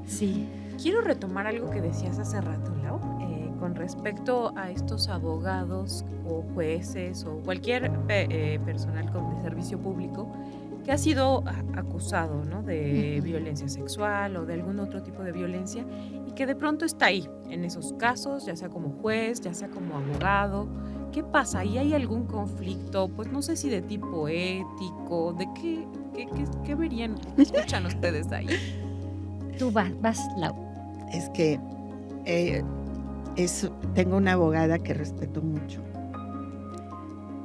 Sí. Quiero retomar algo que decías hace rato, Lau, con respecto a estos abogados o jueces o cualquier personal de servicio público que ha sido acusado, ¿no?, de violencia sexual o de algún otro tipo de violencia y que de pronto está ahí, en esos casos, ya sea como juez, ya sea como abogado. ¿Qué pasa? ¿Y hay algún conflicto? Pues no sé si de tipo ético, ¿de qué verían? ¿Qué escuchan ustedes ahí? Tú vas, Lau. Es que tengo una abogada que respeto mucho.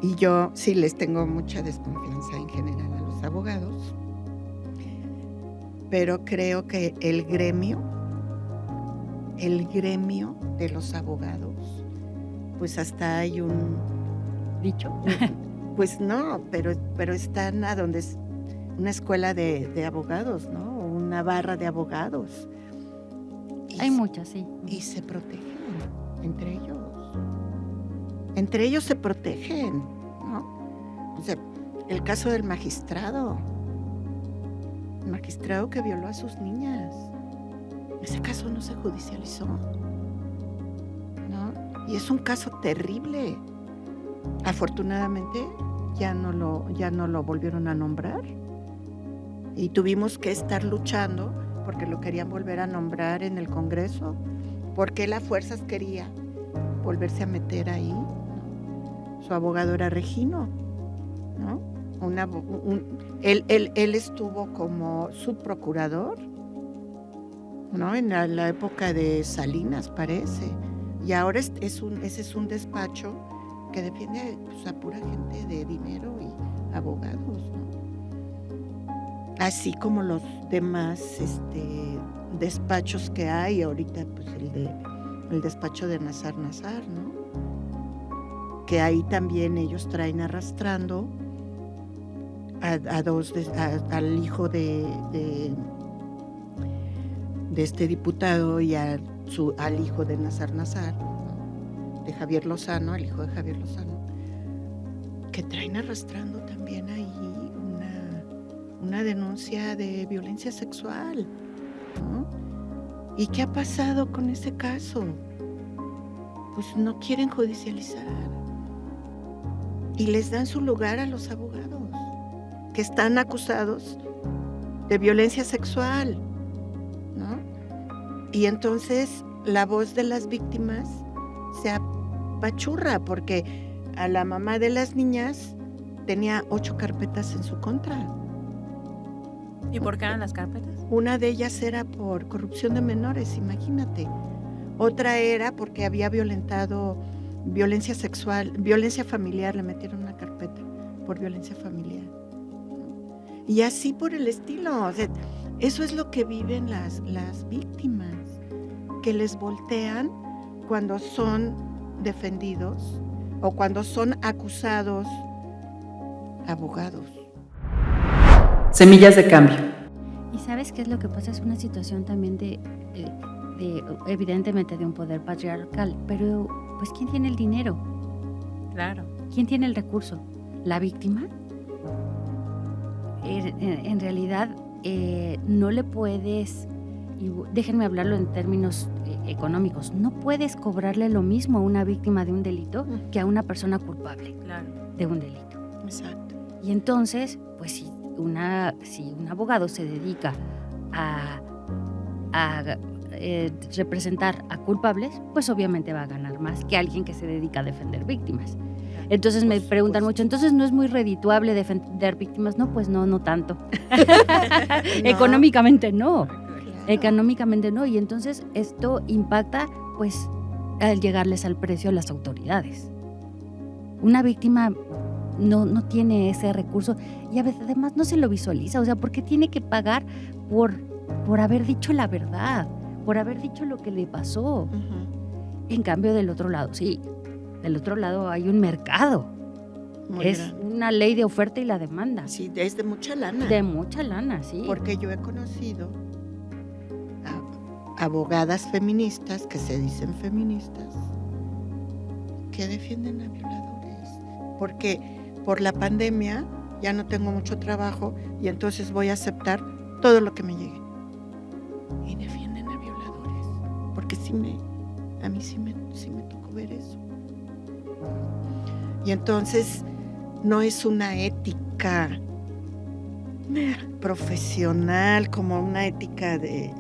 Y yo sí les tengo mucha desconfianza en general a los abogados. Pero creo que el gremio de los abogados, pues hasta hay un Dicho. Pues no, pero están a donde es una escuela de abogados, ¿no? Una barra de abogados. Hay muchas, sí. Y se protegen entre ellos. Entre ellos se protegen, ¿no? O sea, el caso del magistrado. El magistrado que violó a sus niñas. Ese caso no se judicializó, ¿no? Y es un caso terrible. Afortunadamente ya no lo volvieron a nombrar. Y tuvimos que estar luchando porque lo querían volver a nombrar en el Congreso, porque las fuerzas quería volverse a meter ahí, ¿no? Su abogado era Regino, ¿no? Él estuvo como subprocurador, ¿no? En la época de Salinas, parece. Y ahora ese es un despacho que defiende, pues, a pura gente de dinero y abogados, ¿no? Así como los demás despachos que hay ahorita, pues el despacho de Nazar, ¿no? Que ahí también ellos traen arrastrando al hijo de este diputado y al hijo de Nazar, ¿no? De Javier Lozano, al hijo de Javier Lozano, que traen arrastrando también ahí una denuncia de violencia sexual, ¿no? ¿Y qué ha pasado con ese caso? Pues no quieren judicializar y les dan su lugar a los abogados que están acusados de violencia sexual, ¿no? Y entonces la voz de las víctimas se apachurra porque a la mamá de las niñas tenía 8 carpetas en su contra. ¿Y por qué eran las carpetas? Una de ellas era por corrupción de menores, imagínate. Otra era porque había violentado violencia sexual, violencia familiar, le metieron una carpeta por violencia familiar. Y así por el estilo. O sea, eso es lo que viven las víctimas, que les voltean cuando son defendidos o cuando son acusados abogados. Semillas de cambio. ¿Y sabes qué es lo que pasa? Es una situación también de evidentemente de un poder patriarcal, pero pues ¿quién tiene el dinero? Claro. ¿Quién tiene el recurso? ¿La víctima? En realidad no le puedes, y déjenme hablarlo en términos económicos, no puedes cobrarle lo mismo a una víctima de un delito que a una persona culpable, Claro. de un delito. Exacto. Y entonces, pues si un abogado se dedica a representar a culpables, pues obviamente va a ganar más que alguien que se dedica a defender víctimas. Entonces me preguntan mucho, entonces ¿no es muy redituable defender víctimas? No, pues no tanto. No. Económicamente no. Claro. Económicamente no. Y entonces esto impacta, pues, al llegarles al precio a las autoridades. Una víctima no tiene ese recurso y a veces además no se lo visualiza. O sea, ¿por qué tiene que pagar por haber dicho la verdad? Por haber dicho lo que le pasó. En cambio, del otro lado, sí. Del otro lado hay un mercado. Muy Es grande. una ley de oferta y la demanda. Sí, es de mucha lana. De mucha lana, sí. Porque yo he conocido a abogadas feministas que se dicen feministas que defienden a violadores. Porque por la pandemia ya no tengo mucho trabajo y entonces voy a aceptar todo lo que me llegue. Y defienden a violadores. Porque sí A mí sí me tocó ver eso. Y entonces no es una ética profesional como una ética de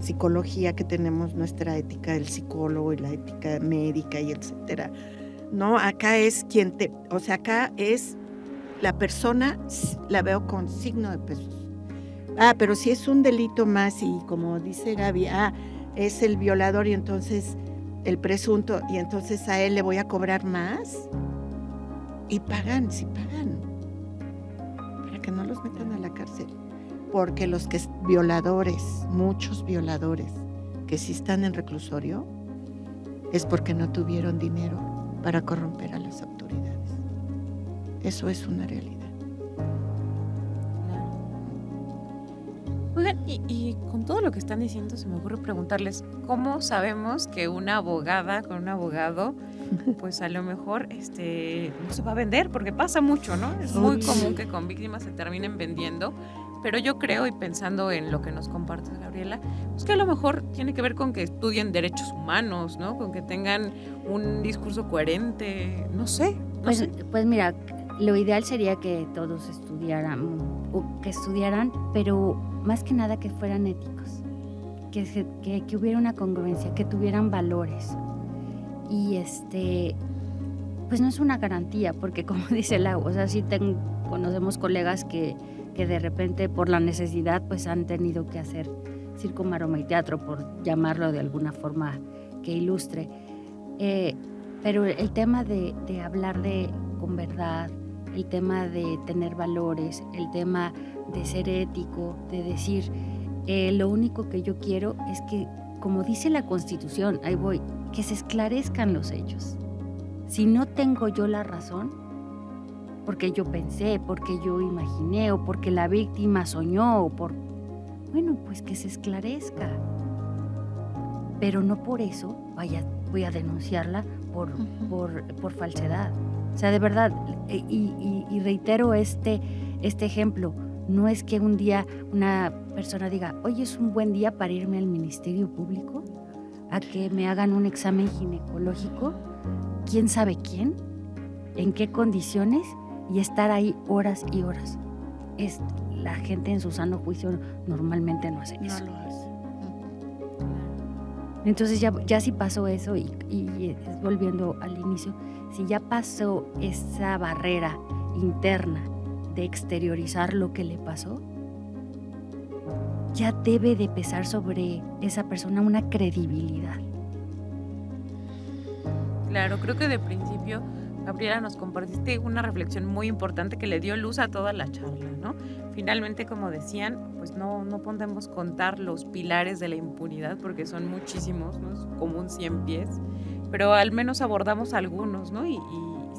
psicología que tenemos, nuestra ética del psicólogo y la ética médica y etcétera. No, acá es acá es la persona, la veo con signo de pesos. Pero si es un delito más y como dice Gaby, es el violador y entonces el presunto y entonces a él le voy a cobrar más. Y pagan, para que no los metan a la cárcel. Porque los que muchos violadores que sí están en reclusorio, es porque no tuvieron dinero para corromper a las autoridades. Eso es una realidad. Oigan, y con todo lo que están diciendo se me ocurre preguntarles, ¿cómo sabemos que una abogada con un abogado, pues a lo mejor no se va a vender? Porque pasa mucho, ¿no? Es muy común que con víctimas se terminen vendiendo, pero yo creo, y pensando en lo que nos comparte Gabriela, pues que a lo mejor tiene que ver con que estudien derechos humanos, ¿no? Con que tengan un discurso coherente, no sé. Pues mira, lo ideal sería que todos estudiaran, pero más que nada que fueran éticos, que hubiera una congruencia, que tuvieran valores. Y pues no es una garantía, porque como dice Lau, o sea, sí conocemos colegas que de repente por la necesidad pues han tenido que hacer circo, maroma y teatro, por llamarlo de alguna forma que ilustre. Pero el tema de hablar con verdad, el tema de tener valores, el tema de ser ético, de decir, lo único que yo quiero es que, como dice la Constitución, ahí voy, que se esclarezcan los hechos. Si no tengo yo la razón, porque yo pensé, porque yo imaginé, o porque la víctima soñó, bueno, pues que se esclarezca. Pero no por eso voy a denunciarla por falsedad. O sea, de verdad, y reitero este ejemplo, no es que un día una persona diga, oye, es un buen día para irme al Ministerio Público a que me hagan un examen ginecológico, quién sabe quién, en qué condiciones, y estar ahí horas y horas. La gente en su sano juicio normalmente no hace eso. No lo hace. Entonces ya si pasó eso, y volviendo al inicio, si ya pasó esa barrera interna de exteriorizar lo que le pasó, ya debe de pesar sobre esa persona una credibilidad. Claro, creo que de principio, Gabriela, nos compartiste una reflexión muy importante que le dio luz a toda la charla, ¿no? Finalmente, como decían, pues no podemos contar los pilares de la impunidad porque son muchísimos, ¿no? Es como un 100 pies, pero al menos abordamos algunos, ¿no? Y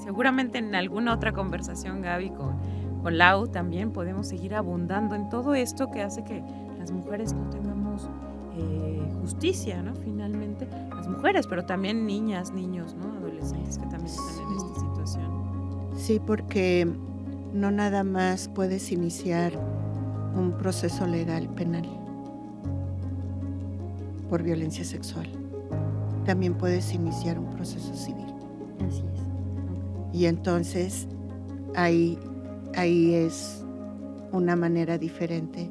seguramente en alguna otra conversación, Gaby, con Lau también podemos seguir abundando en todo esto que hace que las mujeres no tengamos justicia, ¿no? Finalmente, las mujeres, pero también niñas, niños, ¿no? Adolescentes que también están en esta situación. Sí, porque no nada más puedes iniciar un proceso legal penal por violencia sexual. También puedes iniciar un proceso civil. Así es. Y entonces ahí es una manera diferente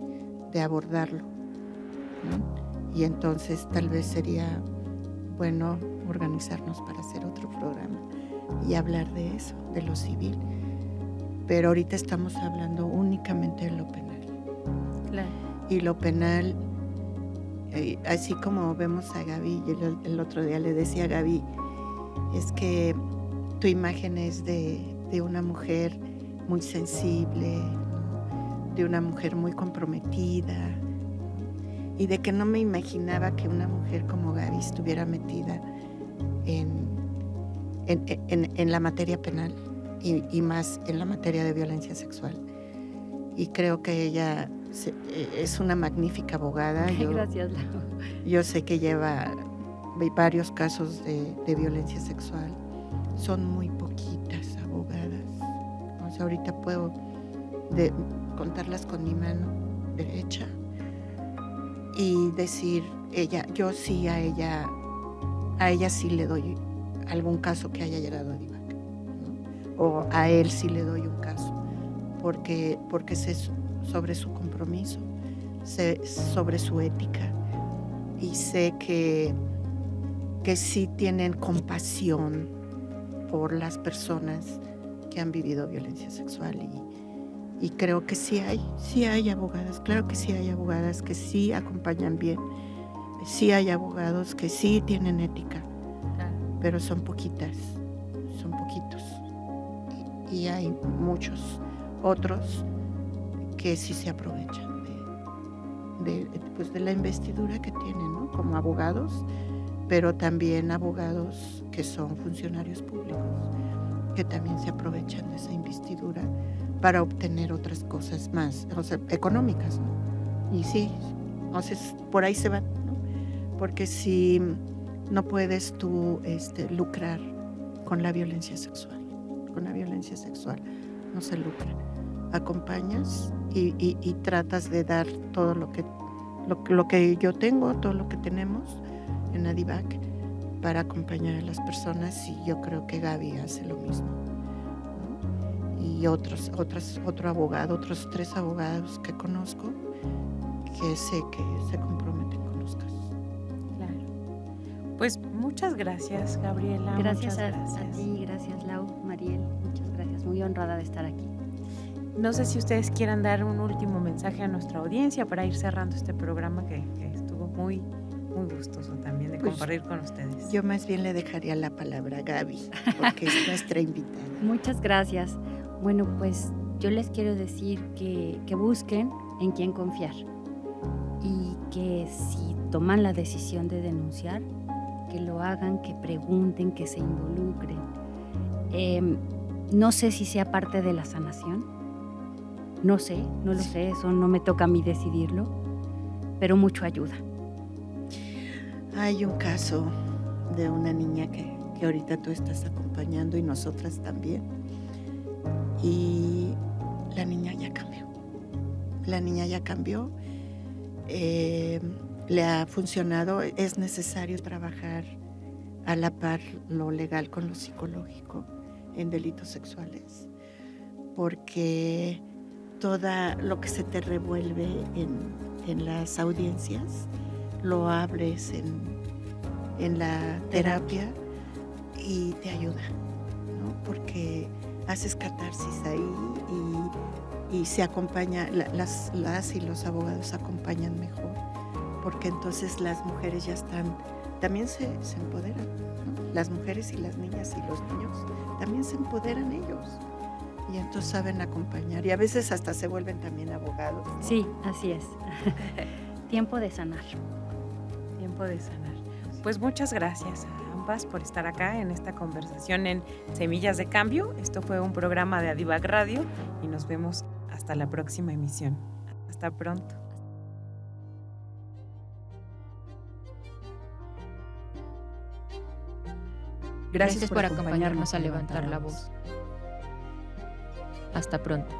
de abordarlo, ¿no? Y entonces tal vez sería bueno organizarnos para hacer otro programa y hablar de eso, de lo civil. Pero ahorita estamos hablando únicamente de lo penal. Claro. Y lo penal, así como vemos a Gaby, el otro día le decía a Gaby, es que tu imagen es de una mujer muy sensible, ¿no? De una mujer muy comprometida, y de que no me imaginaba que una mujer como Gaby estuviera metida en la materia penal y más en la materia de violencia sexual. Y creo que ella es una magnífica abogada. Gracias, Lau. Yo sé que lleva varios casos de violencia sexual. Son muy poquitas abogadas. O sea, ahorita puedo contarlas con mi mano derecha y decir, yo sí a ella a ella sí le doy algún caso que haya llegado a DIVAC, ¿no? O a él sí le doy un caso, porque sé sobre su compromiso, sé sobre su ética y sé que sí tienen compasión por las personas que han vivido violencia sexual y creo que sí hay abogadas, claro que sí hay abogadas que sí acompañan bien, sí hay abogados que sí tienen ética, pero son poquitos y hay muchos otros que sí se aprovechan de la investidura que tienen, ¿no? Como abogados, pero también abogados que son funcionarios públicos, que también se aprovechan de esa investidura para obtener otras cosas más, o sea, económicas, ¿no? Y sí, entonces por ahí se van, ¿no? Porque si no puedes tú lucrar con la violencia sexual, no se lucra. Acompañas y tratas de dar todo lo que yo tengo, todo lo que tenemos en ADIVAC para acompañar a las personas, y yo creo que Gaby hace lo mismo, ¿no? Y otro abogado, otros 3 abogados que conozco que sé que se comprometen con los casos. Claro. Pues muchas gracias, Gabriela. Gracias muchas a gracias. ti, gracias Lau, Mariel, muchas gracias, muy honrada de estar aquí. No sé si ustedes quieran dar un último mensaje a nuestra audiencia para ir cerrando este programa que estuvo muy, muy gustoso también de compartir con ustedes. Yo más bien le dejaría la palabra a Gaby, porque es nuestra invitada. Muchas gracias. Bueno, pues yo les quiero decir que busquen en quién confiar y que si toman la decisión de denunciar, que lo hagan, que pregunten, que se involucren. No sé si sea parte de la sanación, no lo sé, eso no me toca a mí decidirlo, pero mucho ayuda. Hay un caso de una niña que ahorita tú estás acompañando y nosotras también, y la niña ya cambió, le ha funcionado. Es necesario trabajar a la par lo legal con lo psicológico en delitos sexuales, porque todo lo que se te revuelve en las audiencias lo abres en la terapia y te ayuda, ¿no? Porque haces catarsis ahí y se acompaña, las y los abogados acompañan mejor, porque entonces las mujeres ya también se empoderan, ¿no? Las mujeres y las niñas y los niños también se empoderan ellos. Y entonces saben acompañar y a veces hasta se vuelven también abogados, ¿no? Sí, así es. Tiempo de sanar. Tiempo de sanar. Pues muchas gracias a ambas por estar acá en esta conversación en Semillas de Cambio. Esto fue un programa de ADIVAC Radio y nos vemos hasta la próxima emisión. Hasta pronto. Gracias por acompañarnos a levantar la voz. Hasta pronto.